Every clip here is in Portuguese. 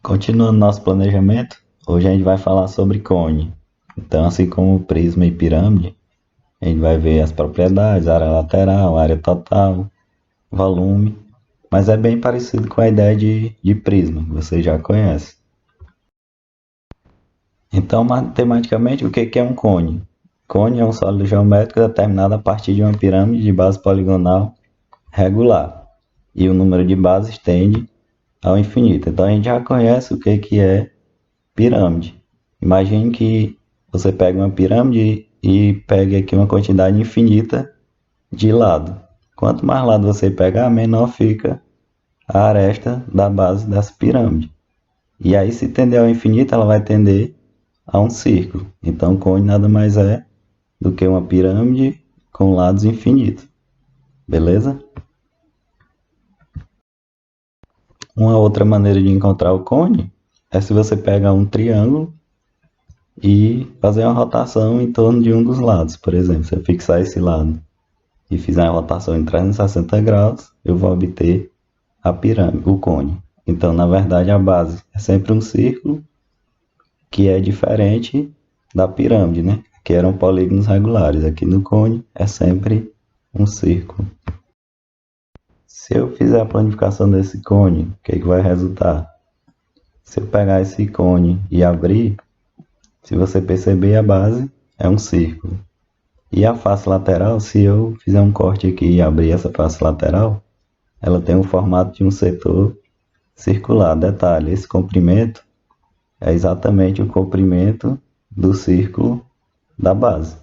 Continuando nosso planejamento, hoje a gente vai falar sobre cone. Então, assim como prisma e pirâmide, a gente vai ver as propriedades, área lateral, área total, volume, mas é bem parecido com a ideia de prisma, que você já conhece. Então, matematicamente, o que é um cone? Cone é um sólido geométrico determinado a partir de uma pirâmide de base poligonal regular, e o número de bases tende ao infinito. Então, a gente já conhece o que é pirâmide. Imagine que você pega uma pirâmide e pegue aqui uma quantidade infinita de lado. Quanto mais lado você pegar, menor fica a aresta da base dessa pirâmide. E aí, se tender ao infinito, ela vai tender a um círculo. Então, o cone nada mais é do que uma pirâmide com lados infinitos. Beleza? Uma outra maneira de encontrar o cone é se você pegar um triângulo e fazer uma rotação em torno de um dos lados. Por exemplo, se eu fixar esse lado e fizer uma rotação em 360 graus, eu vou obter a pirâmide, o cone. Então, na verdade, a base é sempre um círculo, que é diferente da pirâmide, né? Que eram polígonos regulares. Aqui no cone é sempre um círculo. Se eu fizer a planificação desse cone, o que vai resultar? Se eu pegar esse cone e abrir, se você perceber, a base é um círculo. E a face lateral, se eu fizer um corte aqui e abrir essa face lateral, ela tem o formato de um setor circular. Detalhe, esse comprimento é exatamente o comprimento do círculo da base.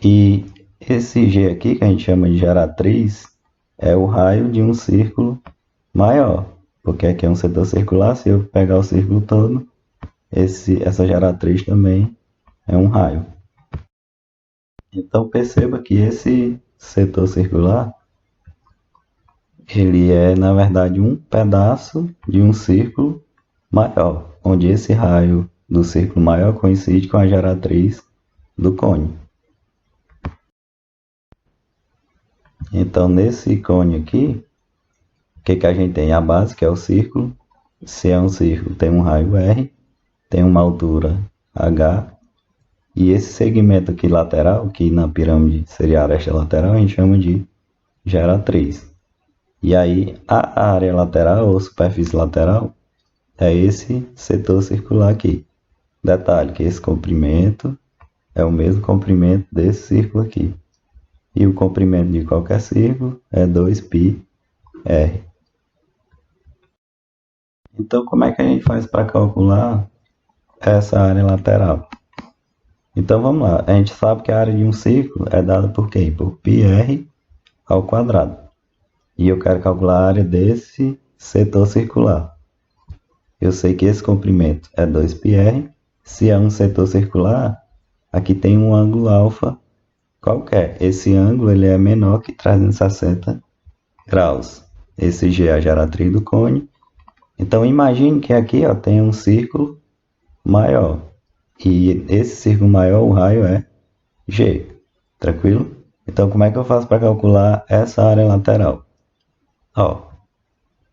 E esse G aqui, que a gente chama de geratriz, é o raio de um círculo maior. Porque aqui é um setor circular, se eu pegar o círculo todo, essa geratriz também é um raio. Então perceba que esse setor circular, ele é na verdade um pedaço de um círculo maior, onde esse raio do círculo maior coincide com a geratriz do cone. Então nesse cone aqui, o que a gente tem? A base, que é o círculo. Se é um círculo, tem um raio R, tem uma altura H, e esse segmento aqui lateral, que na pirâmide seria a aresta lateral, a gente chama de geratriz. E aí a área lateral ou superfície lateral é esse setor circular aqui. Detalhe que esse comprimento é o mesmo comprimento desse círculo aqui. E o comprimento de qualquer círculo é 2πr. Então, como é que a gente faz para calcular essa área lateral? Então, vamos lá. A gente sabe que a área de um círculo é dada por quê? Por πr ao quadrado. E eu quero calcular a área desse setor circular. Eu sei que esse comprimento é 2πr. Se é um setor circular, aqui tem um ângulo alfa qualquer. Esse ângulo ele é menor que 360 graus. Esse G é a geratriz do cone. Então, imagine que aqui tem um círculo maior. E esse círculo maior, o raio é G. Tranquilo? Então, como é que eu faço para calcular essa área lateral?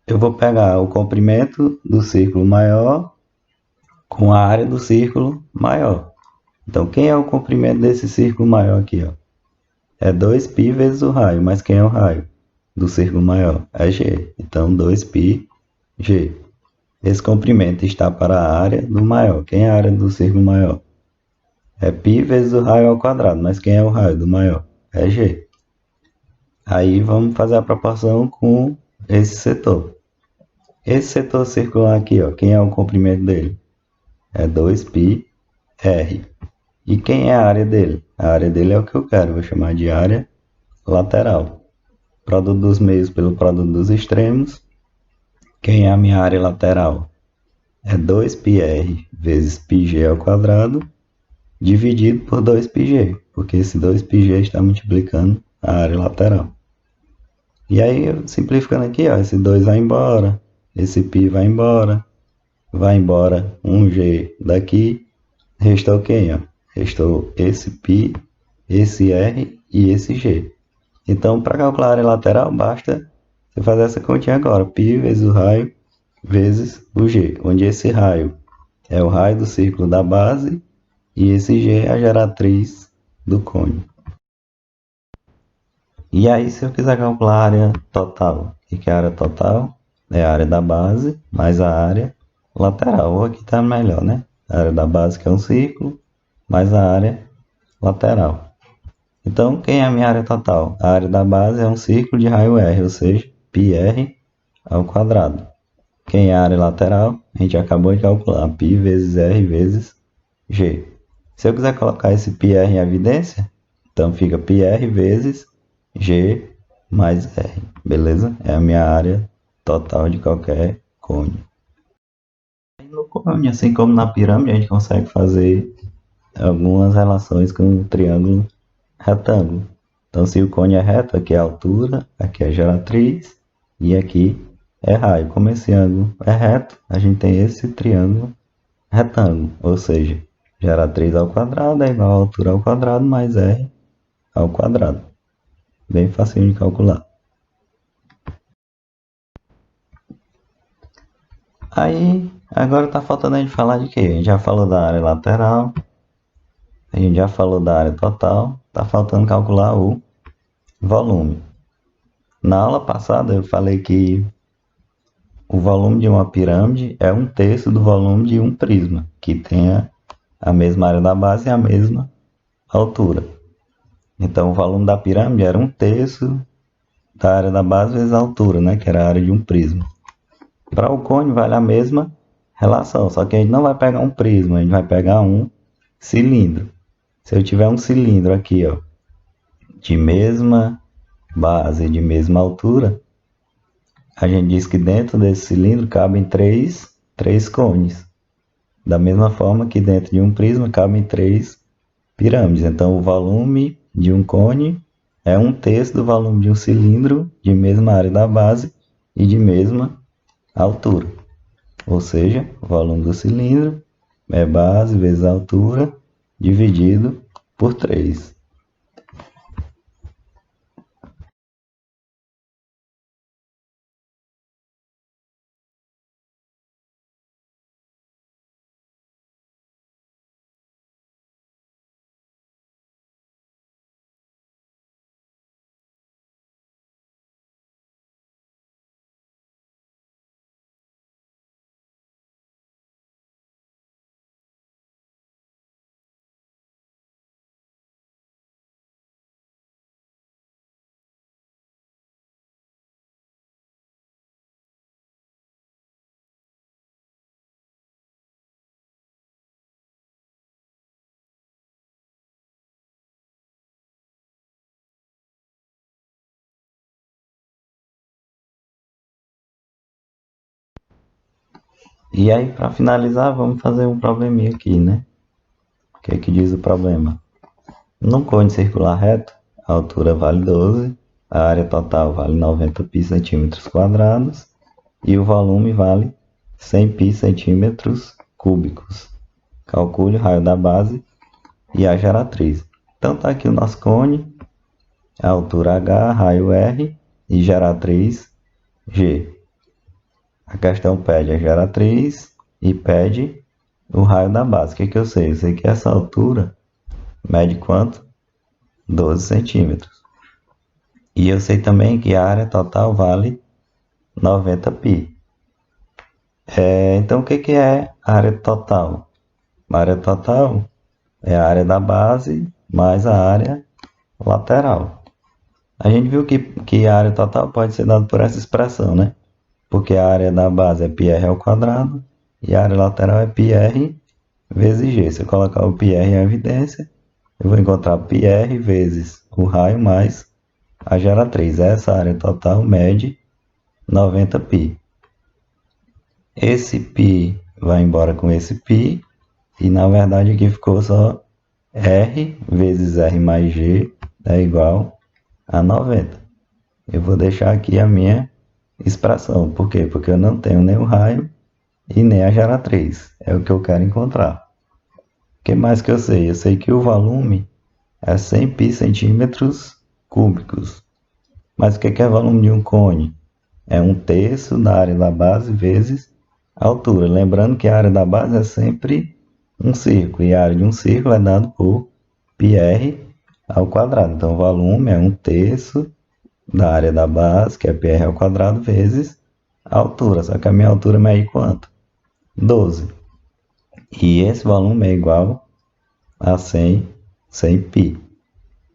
Eu vou pegar o comprimento do círculo maior com a área do círculo maior. Então, quem é o comprimento desse círculo maior aqui? É 2π vezes o raio. Mas quem é o raio do círculo maior? É G. Então, 2πg. Esse comprimento está para a área do maior. Quem é a área do círculo maior? É π vezes o raio ao quadrado. Mas quem é o raio do maior? É G. Aí vamos fazer a proporção com esse setor. Esse setor circular aqui, quem é o comprimento dele? É 2πr. E quem é a área dele? A área dele é o que eu quero. Vou chamar de área lateral. Produto dos meios pelo produto dos extremos. Quem é a minha área lateral? É 2πr vezes πg ao quadrado, dividido por 2πg, porque esse 2πg está multiplicando a área lateral. E aí, simplificando aqui, esse 2 vai embora, esse π vai embora 1g daqui, restou quem? Restou esse π, esse r e esse g. Então, para calcular a área lateral, basta você fazer essa continha agora. Π vezes o raio vezes o G, onde esse raio é o raio do círculo da base e esse G é a geratriz do cone. E aí, se eu quiser calcular a área total, o que é a área total? É a área da base mais a área lateral. Ou aqui está melhor, né? A área da base, que é um círculo, mais a área lateral. Então, quem é a minha área total? A área da base é um círculo de raio R, ou seja, πr ao quadrado. Quem é a área lateral? A gente acabou de calcular, π vezes R vezes G. Se eu quiser colocar esse πr em evidência, então fica πr vezes G mais R, beleza? É a minha área total de qualquer cone. No cone, assim como na pirâmide, a gente consegue fazer algumas relações com o triângulo retângulo. Então, se o cone é reto, aqui é a altura, aqui é a geratriz e aqui é raio. Como esse ângulo é reto, a gente tem esse triângulo retângulo, ou seja, geratriz ao quadrado é igual a altura ao quadrado mais R ao quadrado. Bem facinho de calcular. Aí, agora está faltando a gente falar de quê? A gente já falou da área lateral, a gente já falou da área total, está faltando calcular o volume. Na aula passada eu falei que o volume de uma pirâmide é 1/3 do volume de um prisma, que tenha a mesma área da base e a mesma altura. Então o volume da pirâmide era 1/3 da área da base vezes a altura, né, que era a área de um prisma. Para o cone vale a mesma relação, só que a gente não vai pegar um prisma, a gente vai pegar um cilindro. Se eu tiver um cilindro aqui, ó, de mesma base e de mesma altura, a gente diz que dentro desse cilindro cabem três cones. Da mesma forma que dentro de um prisma cabem 3 pirâmides. Então o volume de um cone é 1/3 do volume de um cilindro de mesma área da base e de mesma altura. Ou seja, o volume do cilindro é base vezes a altura dividido por 3. E aí, para finalizar, vamos fazer um probleminha aqui, né? O que é que diz o problema? Num cone circular reto, a altura vale 12, a área total vale 90 π centímetros quadrados e o volume vale 100 π centímetros cúbicos. Calcule o raio da base e a geratriz. Então tá aqui o nosso cone, a altura H, raio R e geratriz G. A questão pede a geratriz e pede o raio da base. O que eu sei? Eu sei que essa altura mede quanto? 12 centímetros. E eu sei também que a área total vale 90 π. Então o que é a área total? A área total é a área da base mais a área lateral. A gente viu que a área total pode ser dada por essa expressão, né? Porque a área da base é πr ao quadrado e a área lateral é πr vezes g. Se eu colocar o πr em evidência, eu vou encontrar πr vezes o raio mais a geratriz. Essa área total mede 90 π. Esse π vai embora com esse π e na verdade aqui ficou só r vezes r mais g é igual a 90. Eu vou deixar aqui a minha expressão. Por quê? Porque eu não tenho nem o raio e nem a geratriz. É o que eu quero encontrar. O que mais que eu sei? Eu sei que o volume é 100 π centímetros cúbicos. Mas o que é volume de um cone? é 1/3 da área da base vezes a altura. Lembrando que a área da base é sempre um círculo, e a área de um círculo é dado por πr ao quadrado. Então o volume é 1/3 da área da base, que é πr ao quadrado, vezes a altura. Só que a minha altura mede quanto? 12. E esse volume é igual a 100 π.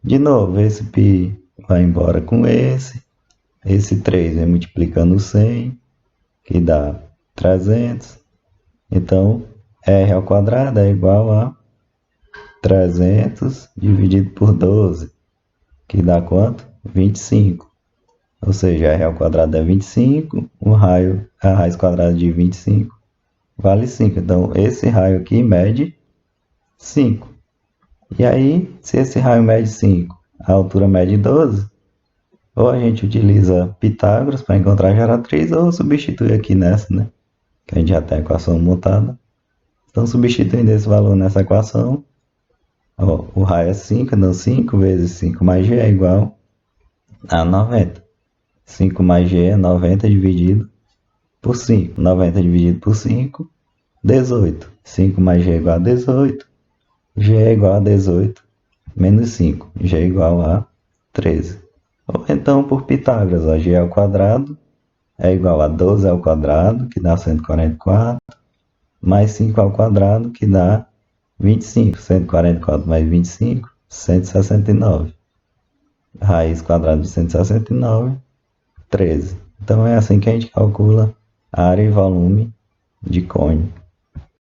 De novo, esse π vai embora com esse 3 vem multiplicando 100, que dá 300. Então, r ao quadrado é igual a 300 dividido por 12, que dá quanto? 25. Ou seja, r ao quadrado é 25, a raiz quadrada de 25 vale 5. Então, esse raio aqui mede 5. E aí, se esse raio mede 5, a altura mede 12, ou a gente utiliza Pitágoras para encontrar a geratriz, ou substitui aqui nessa, né? Que a gente já tem a equação montada. Então, substituindo esse valor nessa equação, ó, o raio é 5, então 5 vezes 5 mais g é igual a 90. 5 mais g é 90 dividido por 5. 90 dividido por 5, 18. 5 mais g é igual a 18. G é igual a 18 menos 5. G é igual a 13. Ou então, por Pitágoras, ó, g ao quadrado é igual a 12 ao quadrado, que dá 144, mais 5 ao quadrado, que dá 25. 144 mais 25, 169. Raiz quadrada de 169, 13. Então é assim que a gente calcula a área e volume de cone